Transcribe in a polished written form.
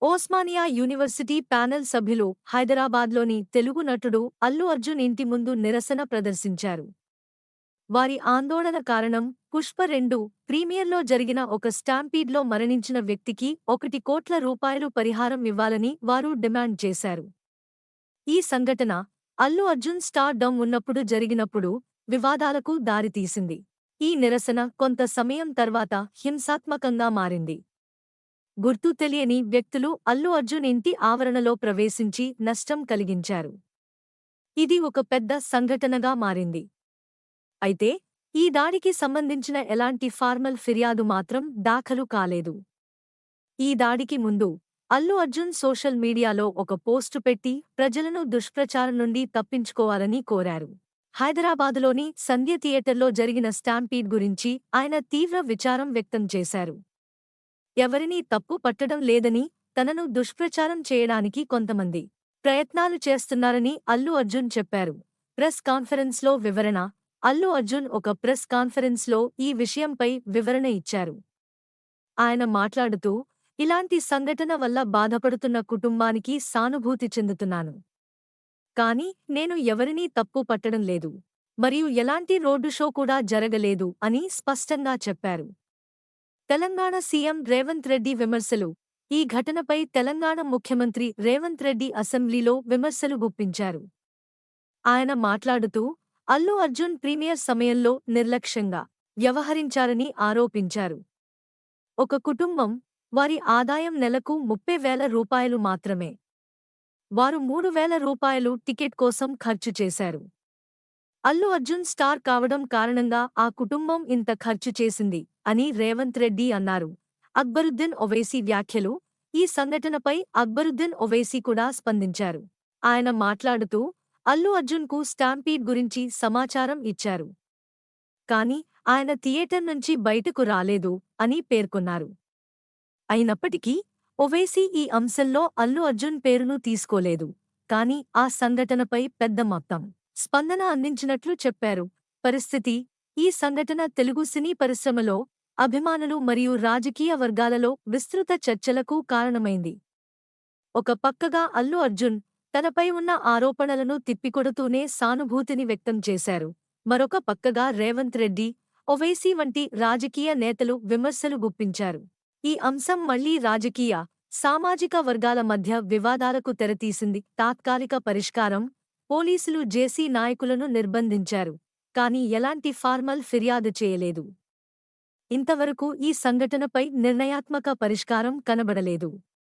ఓస్మానియా university panel సభ్యులు హైదరాబాద్లోని తెలుగు నటుడు అల్లు అర్జున్ ఇంటి ముందు నిరసన ప్రదర్శించారు. వారి ఆందోళన కారణం పుష్ప 2 ప్రీమియర్లో జరిగిన ఒక స్టాంపీడ్లో మరణించిన వ్యక్తికి 1 కోట్ల రూపాయలు పరిహారం ఇవ్వాలని వారు డిమాండ్ చేశారు. ఈ సంఘటన అల్లు అర్జున్ స్టార్ డమ్ ఉన్నప్పుడు జరిగినప్పుడు వివాదాలకు దారితీసింది. ఈ నిరసన కొంత సమయం తర్వాత హింసాత్మకంగా మారింది. గుర్తు తెలియని వ్యక్తులు అల్లు అర్జున్ ఇంటి ఆవరణలో ప్రవేశించి నష్టం కలిగించారు. ఇది ఒక పెద్ద సంఘటనగా మారింది. అయితే ఈ దాడికి సంబంధించిన ఎలాంటి ఫార్మల్ ఫిర్యాదు మాత్రం దాఖలు కాలేదు. ఈ దాడికి ముందు అల్లు అర్జున్ సోషల్ మీడియాలో ఒక పోస్టు పెట్టి ప్రజలను దుష్ప్రచారం నుండి తప్పించుకోవాలని కోరారు. హైదరాబాదులోని సంధ్య థియేటర్లో జరిగిన స్టాంపీడ్ గురించి ఆయన తీవ్ర విచారం వ్యక్తం చేశారు. ఎవరినీ తప్పు పట్టడం లేదని, తనను దుష్ప్రచారం చేయడానికి కొంతమంది ప్రయత్నాలు చేస్తున్నారని అల్లు అర్జున్ చెప్పారు. ప్రెస్ కాన్ఫరెన్స్లో వివరణ అల్లు అర్జున్ ఒక ప్రెస్ కాన్ఫరెన్స్లో ఈ విషయంపై వివరణ ఇచ్చారు. ఆయన మాట్లాడుతూ, ఇలాంటి సంఘటన వల్ల బాధపడుతున్న కుటుంబానికి సానుభూతి చెందుతున్నాను. కానీ నేను ఎవరినీ తప్పు పట్టడం లేదు, మరియు ఎలాంటి రోడ్డు షో కూడా జరగలేదు అని స్పష్టంగా చెప్పారు. తెలంగాణ సీఎం రేవంత్ రెడ్డి విమర్శలు ఈ ఘటనపై తెలంగాణ ముఖ్యమంత్రి రేవంత్ రెడ్డి అసెంబ్లీలో విమర్శలు గుప్పించారు. ఆయన మాట్లాడుతూ, అల్లు అర్జున్ ప్రీమియర్ సమయంలో నిర్లక్ష్యంగా వ్యవహరించారని ఆరోపించారు. ఒక కుటుంబం, వారి ఆదాయం నెలకు 30,000 రూపాయలు మాత్రమే. వారు 3,000 రూపాయలు టికెట్ కోసం ఖర్చు చేశారు. అల్లు అర్జున్ స్టార్ కావడం కారణంగా ఆ కుటుంబం ఇంత ఖర్చు చేసింది అని రేవంత్ రెడ్డి అన్నారు. అక్బరుద్దీన్ ఒవైసీ వ్యాఖ్యలు ఈ సంఘటనపై అక్బరుద్దీన్ ఒవైసీ కూడా స్పందించారు. ఆయన మాట్లాడుతూ, అల్లు అర్జున్కు స్టాంపీడ్ గురించి సమాచారం ఇచ్చారు. కాని ఆయన థియేటర్ నుంచి బయటకు రాలేదు అని పేర్కొన్నారు. అయినప్పటికీ ఒవైసీ ఈ అంశంలో అల్లు అర్జున్ పేరును తీసుకోలేదు. కాని ఆ సంఘటనపై పెద్ద మొత్తం స్పందన అందించినట్లు చెప్పారు. పరిస్థితి ఈ సంఘటన తెలుగు సినీ పరిశ్రమలో, అభిమానులు మరియు రాజకీయ వర్గాలలో విస్తృత చర్చలకు కారణమైంది. ఒక పక్కగా అల్లు అర్జున్ తనపై ఉన్న ఆరోపణలను తిప్పికొడుతూనే సానుభూతిని వ్యక్తం చేశారు. మరొక పక్కగా రేవంత్ రెడ్డి, ఒవైసీ వంటి రాజకీయ నేతలు విమర్శలు గుప్పించారు. ఈ అంశం మళ్లీ రాజకీయ, సామాజిక వర్గాల మధ్య వివాదాలకు తెరతీసింది. తాత్కాలిక పరిష్కారం పోలీసులు జేసీ నాయకులను నిర్బంధించారు, కానీ ఎలాంటి ఫార్మల్ ఫిర్యాదు చేయలేదు. ఇంతవరకు ఈ సంఘటనపై నిర్ణయాత్మక పరిష్కారం కనబడలేదు.